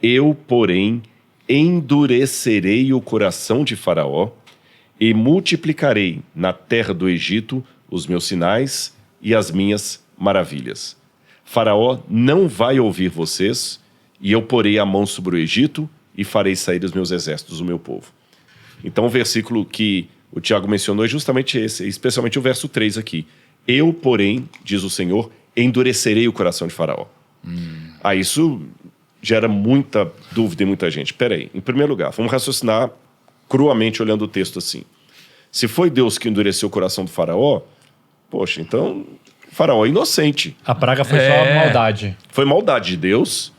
Eu, porém, endurecerei o coração de Faraó e multiplicarei na terra do Egito os meus sinais e as minhas maravilhas. Faraó não vai ouvir vocês, e eu porei a mão sobre o Egito e farei sair os meus exércitos, o meu povo. Então o versículo que o Tiago mencionou é justamente esse, especialmente o verso 3 aqui. Eu, porém, diz o Senhor, endurecerei o coração de Faraó. Isso gera muita dúvida em muita gente. Peraí, em primeiro lugar, vamos raciocinar cruamente olhando o texto assim. Se foi Deus que endureceu o coração do Faraó, poxa, então Faraó é inocente. A praga foi só maldade. Foi maldade de Deus,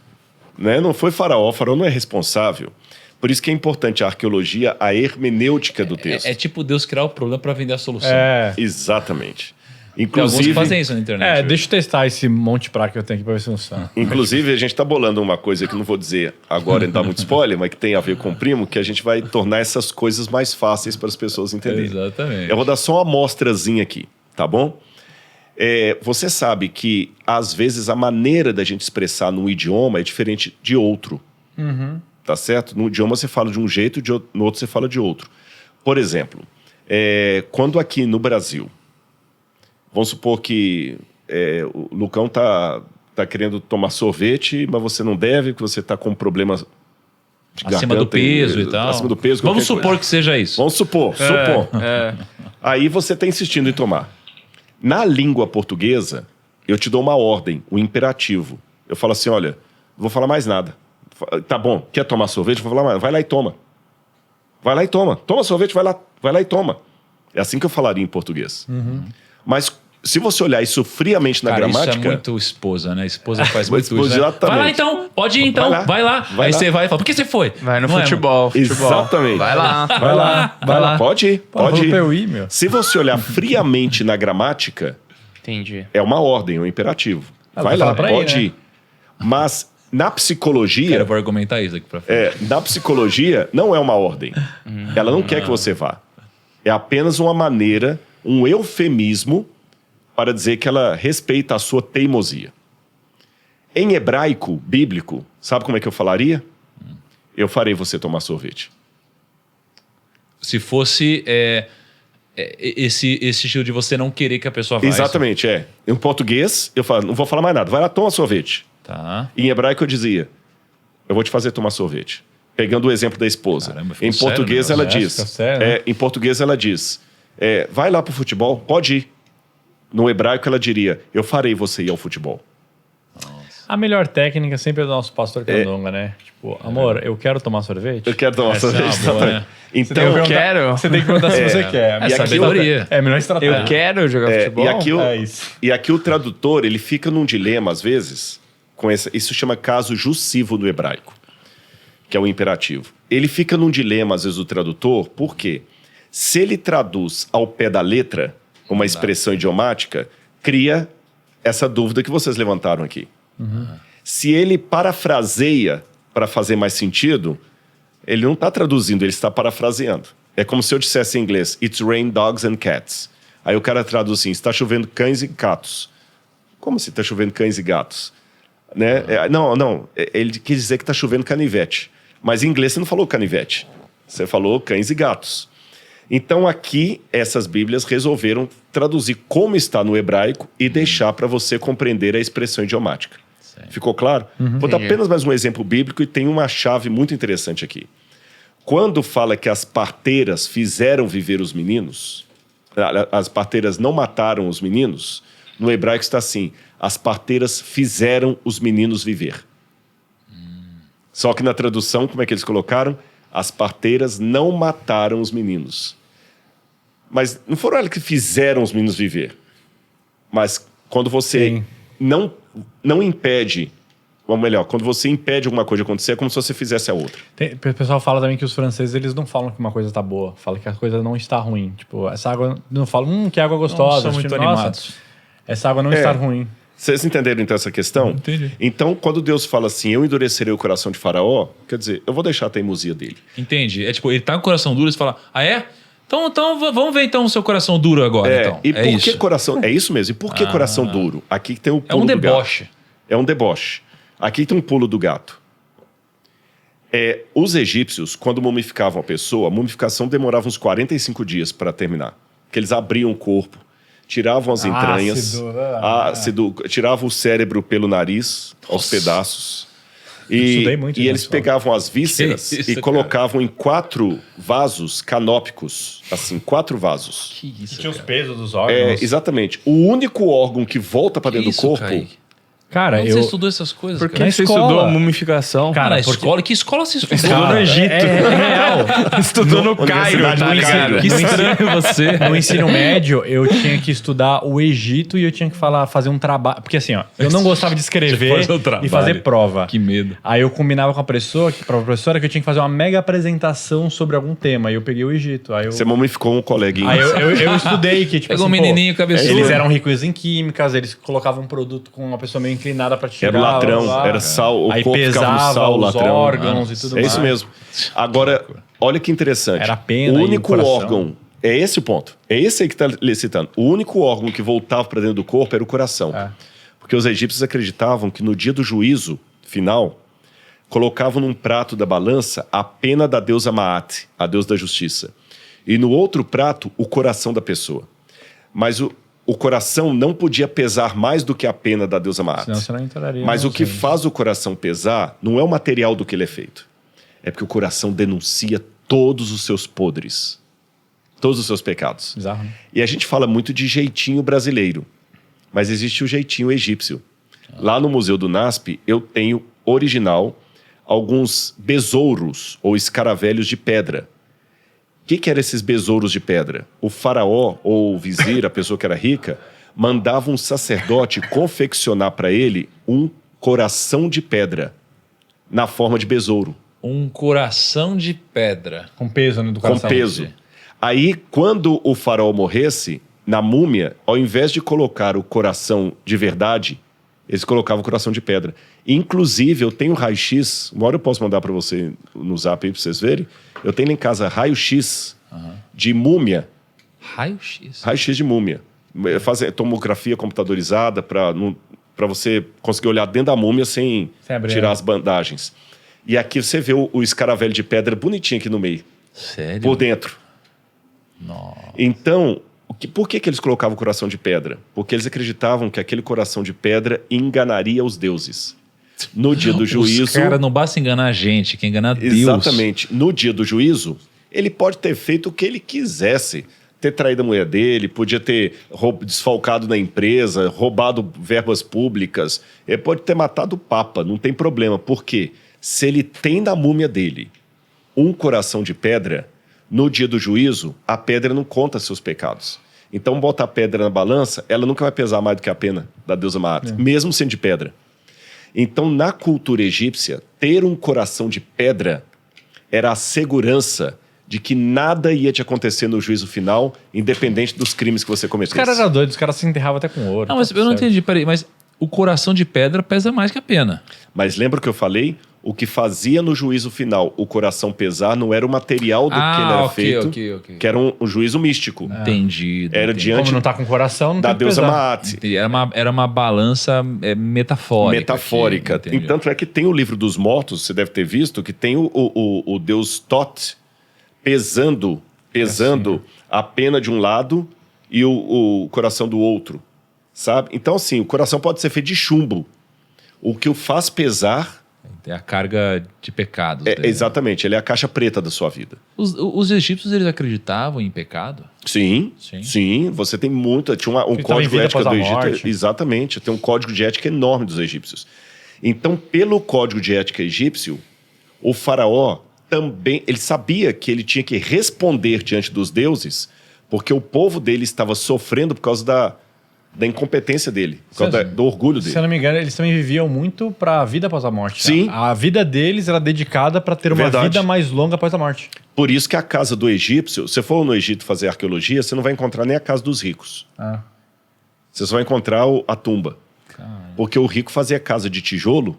né? Não foi Faraó não é responsável. Por isso que é importante a arqueologia, a hermenêutica do texto. É tipo Deus criar o problema para vender a solução. Exatamente. Tem alguns Inclusive, que fazem isso na internet. Deixa eu testar esse monte de praga que eu tenho aqui pra ver se funciona. inclusive, a gente está bolando uma coisa que não vou dizer agora, não dá muito spoiler, mas que tem a ver com o primo, que a gente vai tornar essas coisas mais fáceis para as pessoas entenderem. Exatamente. Eu vou dar só uma amostrazinha aqui, tá bom? Você sabe que, às vezes, a maneira da gente expressar num idioma é diferente de outro. Tá certo? No idioma você fala de um jeito, no outro você fala de outro. Por exemplo, quando aqui no Brasil, vamos supor que o Lucão tá querendo tomar sorvete, mas você não deve, porque você tá com problemas de Acima do peso e tal. Acima do peso. Vamos supor que seja isso. Vamos supor. Aí você está insistindo em tomar. Na língua portuguesa, eu te dou uma ordem, um imperativo. Eu falo assim, olha, não vou falar mais nada. Tá bom, quer tomar sorvete? Vou falar mais. Vai lá e toma. Vai lá e toma. Toma sorvete, vai lá e toma. É assim que eu falaria em português. Mas se você olhar isso friamente na gramática... Isso é muito esposa, né? Esposa faz muito isso, né? Exatamente. Vai lá então, pode ir então, vai lá. Aí você vai e fala, por que você foi? Vai no Não futebol. Exatamente. Vai lá. Vai lá. Pode ir. Pra eu ir, meu. Se você olhar friamente na gramática, Entendi. é uma ordem, um imperativo. Ah, Vai vou lá, falar pra pode ir, né? ir. Mas na psicologia... Eu vou argumentar isso aqui pra frente. Na psicologia, não é uma ordem. Ela não quer que você vá. É apenas uma maneira, um eufemismo para dizer que ela respeita a sua teimosia. Em hebraico bíblico, sabe como é que eu falaria? Eu farei você tomar sorvete. Se fosse esse estilo de você não querer que a pessoa vá. Exatamente, Em português, eu falo, não vou falar mais nada. Vai lá, toma sorvete. Tá. Em hebraico eu dizia, eu vou te fazer tomar sorvete. Pegando o exemplo da esposa. Caramba, ficou em português sério, ela né? diz, Fica sério, né? em português ela diz, vai lá pro futebol, pode ir. No hebraico ela diria, eu farei você ir ao futebol. A melhor técnica sempre é do nosso pastor Candonga, né? Tipo, amor, eu quero tomar sorvete. Eu quero tomar Essa é sorvete. uma boa, né? Então, Eu quero. Você tem que perguntar se você quer. É E aqui sabedoria. É a melhor estratégia. Eu quero jogar futebol. Isso. E aqui o tradutor, ele fica num dilema, às vezes, isso chama caso jussivo no hebraico, que é o imperativo. Ele fica num dilema, às vezes, o tradutor, porque se ele traduz ao pé da letra uma expressão idiomática, cria essa dúvida que vocês levantaram aqui. Se ele parafraseia para fazer mais sentido, ele não está traduzindo, ele está parafraseando. É como se eu dissesse em inglês, it's rain dogs and cats. Aí o cara traduz assim, está chovendo cães e gatos. Como assim está chovendo cães e gatos? Né? Não, ele quis dizer que está chovendo canivete. Mas em inglês você não falou canivete, você falou cães e gatos. Então aqui, essas bíblias resolveram traduzir como está no hebraico e deixar para você compreender a expressão idiomática. Ficou claro? Vou dar apenas mais um exemplo bíblico e tem uma chave muito interessante aqui. Quando fala que as parteiras fizeram viver os meninos, as parteiras não mataram os meninos, no hebraico está assim, as parteiras fizeram os meninos viver. Só que na tradução, como é que eles colocaram? As parteiras não mataram os meninos. Mas não foram elas que fizeram os meninos viver. Mas quando você não impede, ou melhor, quando você impede alguma coisa de acontecer, é como se você fizesse a outra. O pessoal fala também que os franceses, eles não falam que uma coisa tá boa. Falam que a coisa não está ruim. Tipo, essa água... Não falam, que água gostosa. Não, são muito animados. Essa água não está ruim. Vocês entenderam então essa questão? Entendi. Então, quando Deus fala assim, eu endurecerei o coração de Faraó, quer dizer, eu vou deixar a teimosia dele. Entendi. É tipo, ele tá com o coração duro e você fala, Então vamos ver então o seu coração duro agora. Então. E por isso. que coração... É isso mesmo. E por que coração duro? Aqui tem o É pulo um do gato. deboche. É um deboche. Aqui tem um pulo do gato. Os egípcios, quando mumificavam a pessoa, a mumificação demorava uns 45 dias para terminar. Porque eles abriam o corpo, tiravam as entranhas, tiravam o cérebro pelo nariz, aos pedaços. Estudei muito E na eles escola. pegavam as vísceras Que isso, e cara? colocavam em 4 vasos canópicos. Assim, 4 vasos. Que isso, Tinha os cara? pesos dos órgãos. Exatamente. O único órgão que volta para Que dentro isso, do corpo... Kaique? Cara, Onde você estudou essas coisas, Por que cara? você escola. estudou a mumificação? Cara, Na porque- escola? Que escola você estudou? Estudou no Egito. É real. Estudou no Cairo, Universidade tá do ligado? Cairo. Que estranho você. No ensino médio, eu tinha que estudar o Egito e eu tinha que fazer um trabalho. Porque assim, ó, eu não gostava de escrever Fazer um trabalho. e fazer prova. Que medo. Aí eu combinava com a professora que eu tinha que fazer uma mega apresentação sobre algum tema. E eu peguei o Egito. Aí eu, Você mumificou um coleguinha. aí eu estudei que, tipo Pegou assim, um menininho cabeçudo. eles eram ricos em químicas, eles colocavam um produto com uma pessoa meio inclinada pra tirar. Era o latrão, lá. era sal, o Aí corpo ficava no pesava sal, o os latrão. órgãos e tudo É mais. isso mesmo. Agora, olha que interessante. Era a pena o e o único coração. órgão, é esse o ponto. É esse aí que está citando. O único órgão que voltava para dentro do corpo era o coração. É. Porque os egípcios acreditavam que no dia do juízo final, colocavam num prato da balança a pena da deusa Maat, a deusa da justiça. E no outro prato, o coração da pessoa. Mas o coração não podia pesar mais do que a pena da deusa Maat. Senão você não entraria. Mas no o que centro. faz o coração pesar não é o material do que ele é feito. É porque o coração denuncia todos os seus podres, todos os seus pecados. Bizarro, né? E a gente fala muito de jeitinho brasileiro, mas existe o jeitinho egípcio. Lá no Museu do NASP, eu tenho original alguns besouros ou escaravelhos de pedra. O que eram esses besouros de pedra? O faraó ou o vizir, a pessoa que era rica, mandava um sacerdote confeccionar para ele um coração de pedra na forma de besouro, Um coração de pedra. Com peso, né, do com coração. peso. Aí, quando o faraó morresse, na múmia, ao invés de colocar o coração de verdade, eles colocavam o coração de pedra. Inclusive, eu tenho raio-x, uma hora eu posso mandar para você no zap aí para vocês verem. Eu tenho lá em casa raio-x de múmia. Raio-X. Raio-x de múmia. Fazer tomografia computadorizada para você conseguir olhar dentro da múmia sem Sem abrir, tirar né? as bandagens. E aqui você vê o escaravelho de pedra bonitinho aqui no meio, Sério? por dentro. Nossa. Então, por que eles colocavam o coração de pedra? Porque eles acreditavam que aquele coração de pedra enganaria os deuses. No dia do juízo... Os caras não basta enganar a gente, que engana Deus. Exatamente. No dia do juízo, ele pode ter feito o que ele quisesse. Ter traído a mulher dele, podia ter desfalcado na empresa, roubado verbas públicas. Ele pode ter matado o Papa, não tem problema. Por quê? Se ele tem na múmia dele um coração de pedra, no dia do juízo, a pedra não conta seus pecados. Então, bota a pedra na balança, ela nunca vai pesar mais do que a pena da deusa Maat, mesmo sendo de pedra. Então, na cultura egípcia, ter um coração de pedra era a segurança de que nada ia te acontecer no juízo final, independente dos crimes que você Os cometesse. caras eram doidos, os caras se enterravam até com ouro. Não, mas tá eu não certo. entendi. Peraí, mas o coração de pedra pesa mais que a pena. Mas lembra o que eu falei? O que fazia no juízo final o coração pesar não era o material do que ele era feito, ok. que era um juízo místico. Entendido. Era entendi. diante Como não tá com coração, não da tem que deusa pesar. Maat. Entendi. Era uma balança metafórica. Metafórica. aqui, entendi. Tanto é que tem o livro dos mortos, você deve ter visto, que tem o deus Tot pesando a pena de um lado e o coração do outro, sabe? Então, assim, o coração pode ser feito de chumbo. O que o faz pesar, Tem a carga de pecados. dele, né? exatamente, ele é a caixa preta da sua vida. Os egípcios, eles acreditavam em pecado? Sim, Sim. sim, você tem muita. Tinha um Ele tava em código de vida ética após do a Egito. morte. Exatamente, tem um código de ética enorme dos egípcios. Então, pelo código de ética egípcio, o faraó também. Ele sabia que ele tinha que responder diante dos deuses, porque o povo dele estava sofrendo por causa da incompetência dele, por causa do orgulho Se eu dele. não me engano, eles também viviam muito pra vida após a morte. Sim. Né? A vida deles era dedicada pra ter uma Verdade. vida mais longa após a morte. Por isso que a casa do egípcio, se você for no Egito fazer arqueologia, você não vai encontrar nem a casa dos ricos. Ah. Você só vai encontrar a tumba. Porque o rico fazia casa de tijolo.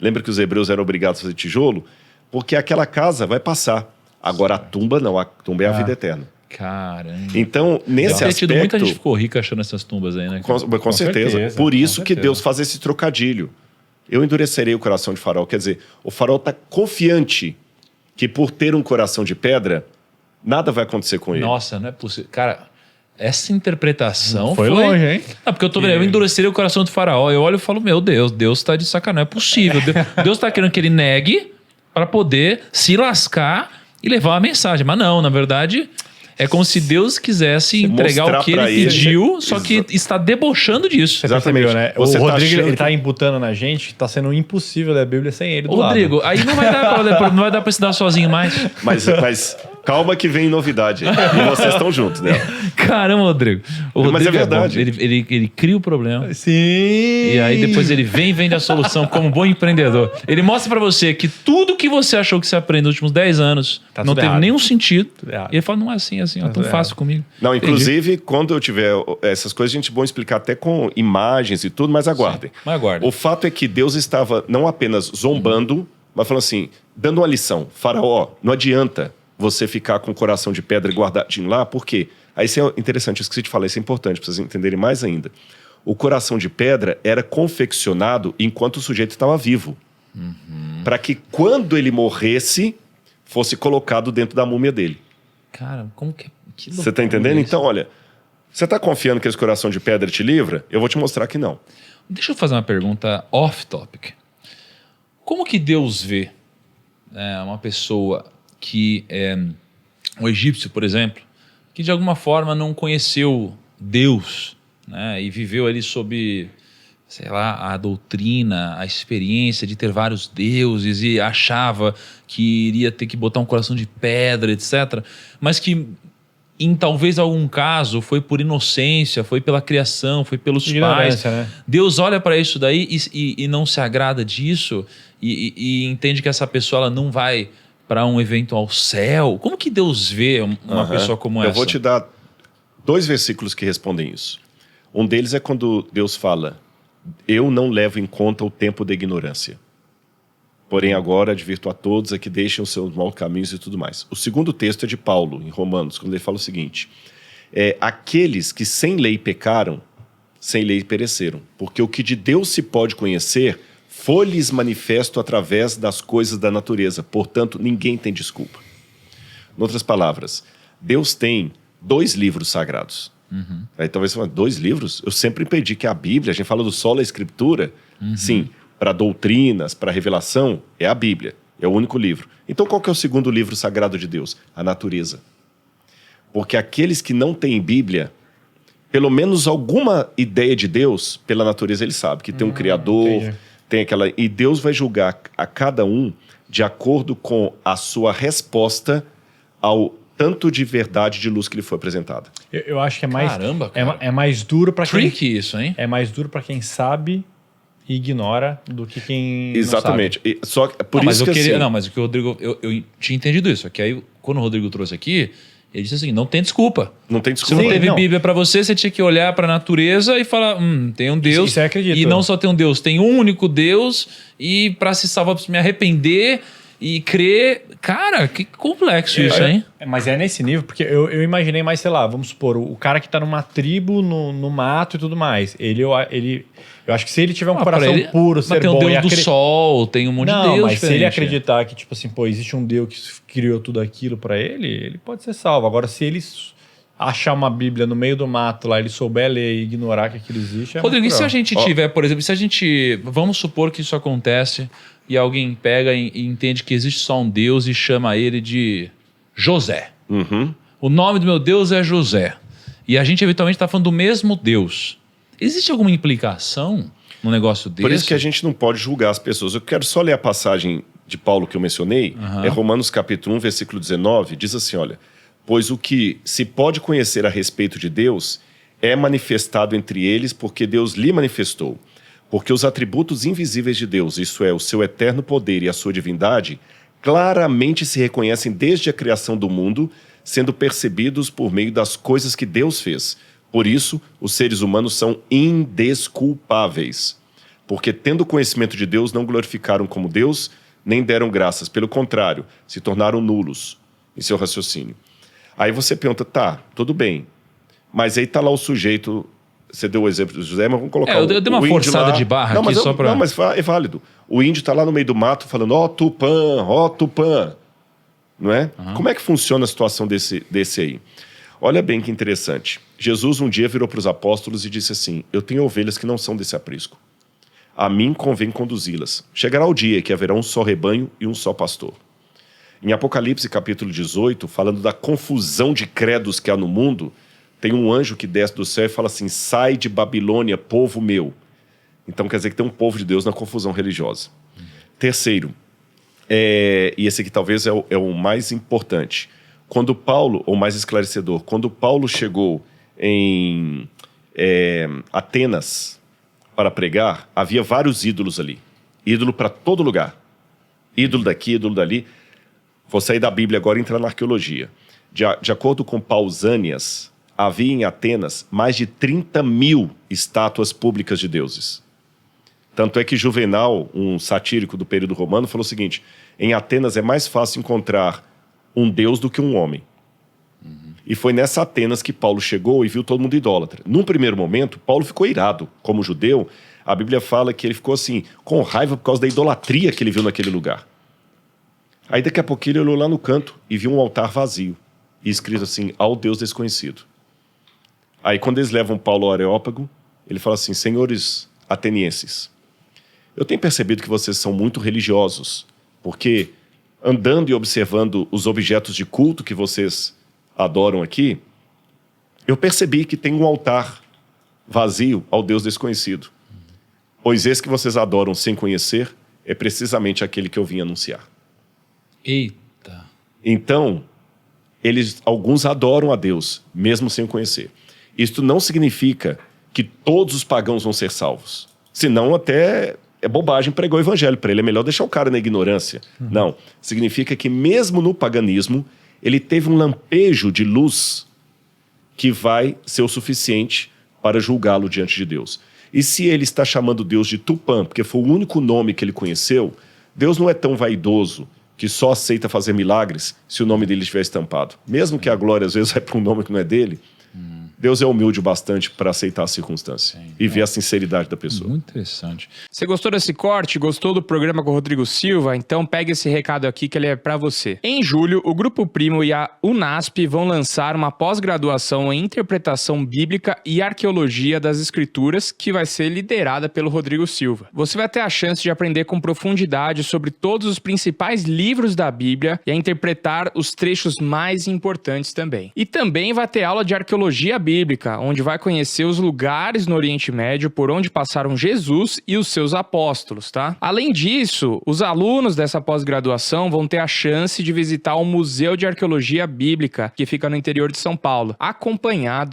Lembra que os hebreus eram obrigados a fazer tijolo? Porque aquela casa vai passar. Agora a tumba não, a tumba é a vida eterna. Caramba. Então, nesse Deve ter tido muita aspecto, gente ficou rica achando essas tumbas aí, né? cara? com certeza. certeza, Por com isso que certeza. Deus faz esse trocadilho. eu endurecerei o coração de Faraó. Quer dizer, o Faraó está confiante que por ter um coração de pedra, nada vai acontecer com ele. Nossa, não é possível. Cara, essa interpretação Foi longe, hein? Não, porque eu tô vendo, eu endureceria o coração do Faraó. Eu olho e falo, meu Deus, Deus tá de sacanagem. Não é possível. Deus tá querendo que ele negue para poder se lascar e levar uma mensagem. Mas não, na verdade, é como se Deus quisesse entregar o que ele pediu, só que está debochando disso. Exatamente. Percebeu, né? Você o tá Rodrigo, achando ele tá imputando na gente que tá sendo impossível ler a Bíblia sem ele do Rodrigo, lado. aí não vai dar pra se dar sozinho mais. Mas calma que vem novidade. E vocês estão juntos, né? Caramba, Rodrigo. O Rodrigo Mas é verdade. bom. Ele cria o problema. Sim! E aí depois ele vende a solução como um bom empreendedor. Ele mostra pra você que tudo que você achou que você aprendeu nos últimos 10 anos Tá não tudo teve errado. nenhum sentido. Tudo errado. E ele fala, não é assim, ó, tão tudo fácil errado. comigo. Não, inclusive, quando eu tiver essas coisas, a gente pode explicar até com imagens e tudo, mas aguardem. Mas aguardem. O fato é que Deus estava não apenas zombando, mas falando assim, dando uma lição. Faraó, não adianta você ficar com o coração de pedra guardadinho lá, por quê? Aí isso é interessante, eu esqueci de falar, isso é importante para vocês entenderem mais ainda. O coração de pedra era confeccionado enquanto o sujeito estava vivo. Para que quando ele morresse, fosse colocado dentro da múmia dele. Cara, como que Você está entendendo? isso. Então, olha, você está confiando que esse coração de pedra te livra? Eu vou te mostrar que não. Deixa eu fazer uma pergunta off-topic. Como que Deus vê uma pessoa que é um egípcio, por exemplo, que de alguma forma não conheceu Deus, né, e viveu ali sob, sei lá, a doutrina, a experiência de ter vários deuses e achava que iria ter que botar um coração de pedra, etc. Mas que em talvez algum caso foi por inocência, foi pela criação, foi pelos pais. Ignorância, né? Deus olha para isso daí e não se agrada disso e entende que essa pessoa ela não vai para um eventual céu. Como que Deus vê uma pessoa como essa? Eu vou te dar 2 versículos que respondem isso. Um deles é quando Deus fala, eu não levo em conta o tempo da ignorância. Porém agora advirto a todos a que deixem os seus maus caminhos e tudo mais. O segundo texto é de Paulo, em Romanos, quando ele fala o seguinte, aqueles que sem lei pecaram, sem lei pereceram. Porque o que de Deus se pode conhecer foi-lhes manifesto através das coisas da natureza. Portanto, ninguém tem desculpa. Em outras palavras, Deus tem 2 livros sagrados. Aí talvez você fale, 2 livros? Eu sempre entendi que a Bíblia, a gente fala do solo, a Escritura, sim, para doutrinas, para revelação, é a Bíblia, é o único livro. Então qual que é o segundo livro sagrado de Deus? A natureza. Porque aqueles que não têm Bíblia, pelo menos alguma ideia de Deus, pela natureza ele sabe, que tem um Criador, entendi. tem aquela... E Deus vai julgar a cada um de acordo com a sua resposta ao tanto de verdade de luz que lhe foi apresentada. Eu acho que é mais... Caramba, cara. É mais duro para quem... Tricky isso, hein? É mais duro para quem sabe e ignora do que quem Exatamente. E só por não, isso que assim... Não, mas o que o Rodrigo... Eu tinha entendido isso. Que aí, quando o Rodrigo trouxe aqui, ele disse assim, não tem desculpa. Não tem Se desculpa. não teve não. Bíblia para você, você tinha que olhar para a natureza e falar, tem um Deus. Isso eu acredito. E não só tem um Deus, tem um único Deus. E para se salvar, preciso me arrepender e crer. Cara, que complexo isso, hein? Mas é nesse nível, porque eu imaginei mais, sei lá, vamos supor, o cara que tá numa tribo, no mato e tudo mais. Eu acho que se ele tiver um coração pra ele, puro, mas ser tem um bom Deus do sol, tem um monte de Não, Deus mas se ele diferente. acreditar que, tipo assim, pô, existe um Deus que criou tudo aquilo pra ele pode ser salvo. Agora, se ele achar uma Bíblia no meio do mato lá, ele souber ler e ignorar que aquilo existe, é Rodrigo, e muito se a cruel. gente tiver, por exemplo, vamos supor que isso acontece e alguém pega e entende que existe só um Deus e chama ele de José. Uhum. O nome do meu Deus é José. E a gente eventualmente está falando do mesmo Deus. Existe alguma implicação no negócio desse? Por isso que a gente não pode julgar as pessoas. Eu quero só ler a passagem de Paulo que eu mencionei. É Romanos capítulo 1, versículo 19. Diz assim, olha... Pois o que se pode conhecer a respeito de Deus é manifestado entre eles porque Deus lhe manifestou. Porque os atributos invisíveis de Deus, isso é, o seu eterno poder e a sua divindade, claramente se reconhecem desde a criação do mundo, sendo percebidos por meio das coisas que Deus fez. Por isso, os seres humanos são indesculpáveis. Porque, tendo conhecimento de Deus, não glorificaram como Deus, nem deram graças. Pelo contrário, se tornaram nulos em seu raciocínio. Aí você pergunta, tá, tudo bem, mas aí tá lá o sujeito Você deu o exemplo do José, mas vamos colocar eu dei uma forçada de barra não, aqui mas só pra... Não, mas é válido. O índio tá lá no meio do mato falando, ó Tupã, não é? Como é que funciona a situação desse aí? Olha bem que interessante. Jesus um dia virou para os apóstolos e disse assim, eu tenho ovelhas que não são desse aprisco. A mim convém conduzi-las. Chegará o dia que haverá um só rebanho e um só pastor. Em Apocalipse, capítulo 18, falando da confusão de credos que há no mundo, tem um anjo que desce do céu e fala assim, sai de Babilônia, povo meu. Então quer dizer que tem um povo de Deus na confusão religiosa. Terceiro, e esse aqui talvez é o mais importante. Quando Paulo, ou mais esclarecedor, quando Paulo chegou em Atenas para pregar, havia vários ídolos ali. Ídolo para todo lugar. Ídolo daqui, ídolo dali. Vou sair da Bíblia agora e entrar na arqueologia. De acordo com Pausanias, havia em Atenas mais de 30 mil estátuas públicas de deuses. Tanto é que Juvenal, um satírico do período romano, falou o seguinte, em Atenas é mais fácil encontrar um deus do que um homem. E foi nessa Atenas que Paulo chegou e viu todo mundo idólatra. Num primeiro momento, Paulo ficou irado. Como judeu, a Bíblia fala que ele ficou assim, com raiva por causa da idolatria que ele viu naquele lugar. Aí daqui a pouquinho ele olhou lá no canto e viu um altar vazio. E escrito assim, ao Deus desconhecido. Aí quando eles levam Paulo ao Areópago, ele fala assim, senhores atenienses, eu tenho percebido que vocês são muito religiosos, porque andando e observando os objetos de culto que vocês adoram aqui, eu percebi que tem um altar vazio ao Deus desconhecido. Pois esse que vocês adoram sem conhecer é precisamente aquele que eu vim anunciar. Eita. Então, alguns adoram a Deus, mesmo sem o conhecer. Isto não significa que todos os pagãos vão ser salvos. Senão até é bobagem pregar o evangelho para ele. É melhor deixar o cara na ignorância. Não. Significa que mesmo no paganismo, ele teve um lampejo de luz que vai ser o suficiente para julgá-lo diante de Deus. E se ele está chamando Deus de Tupã, porque foi o único nome que ele conheceu, Deus não é tão vaidoso que só aceita fazer milagres se o nome dele estiver estampado. Mesmo que a glória às vezes vai para um nome que não é dele, Deus é humilde o bastante para aceitar a circunstância e ver a sinceridade da pessoa. Muito interessante. Você gostou desse corte? Gostou do programa com o Rodrigo Silva? Então pega esse recado aqui que ele é para você. Em julho, o Grupo Primo e a UNASP vão lançar uma pós-graduação em Interpretação Bíblica e Arqueologia das Escrituras, que vai ser liderada pelo Rodrigo Silva. Você vai ter a chance de aprender com profundidade sobre todos os principais livros da Bíblia e a interpretar os trechos mais importantes também. E também vai ter aula de Arqueologia Bíblica, onde vai conhecer os lugares no Oriente Médio por onde passaram Jesus e os seus apóstolos, tá? Além disso, os alunos dessa pós-graduação vão ter a chance de visitar o Museu de Arqueologia Bíblica, que fica no interior de São Paulo,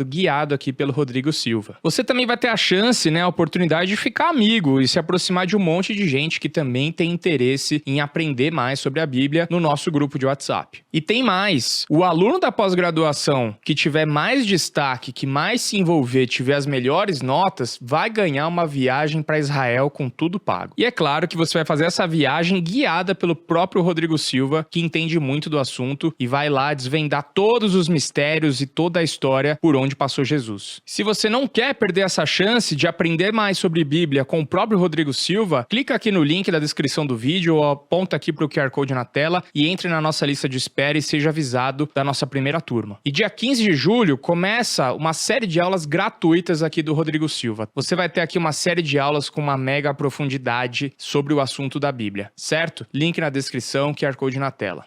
guiado aqui pelo Rodrigo Silva. Você também vai ter a chance, a oportunidade de ficar amigo e se aproximar de um monte de gente que também tem interesse em aprender mais sobre a Bíblia no nosso grupo de WhatsApp. E tem mais, o aluno da pós-graduação que tiver mais destaque, que mais se envolver, tiver as melhores notas, vai ganhar uma viagem para Israel com tudo pago. E é claro que você vai fazer essa viagem guiada pelo próprio Rodrigo Silva, que entende muito do assunto e vai lá desvendar todos os mistérios e toda a história por onde passou Jesus. Se você não quer perder essa chance de aprender mais sobre Bíblia com o próprio Rodrigo Silva, clica aqui no link da descrição do vídeo ou aponta aqui para o QR Code na tela e entre na nossa lista de espera e seja avisado da nossa primeira turma. E dia 15 de julho começa uma série de aulas gratuitas aqui do Rodrigo Silva. Você vai ter aqui uma série de aulas com uma mega profundidade sobre o assunto da Bíblia, certo? Link na descrição, QR Code na tela.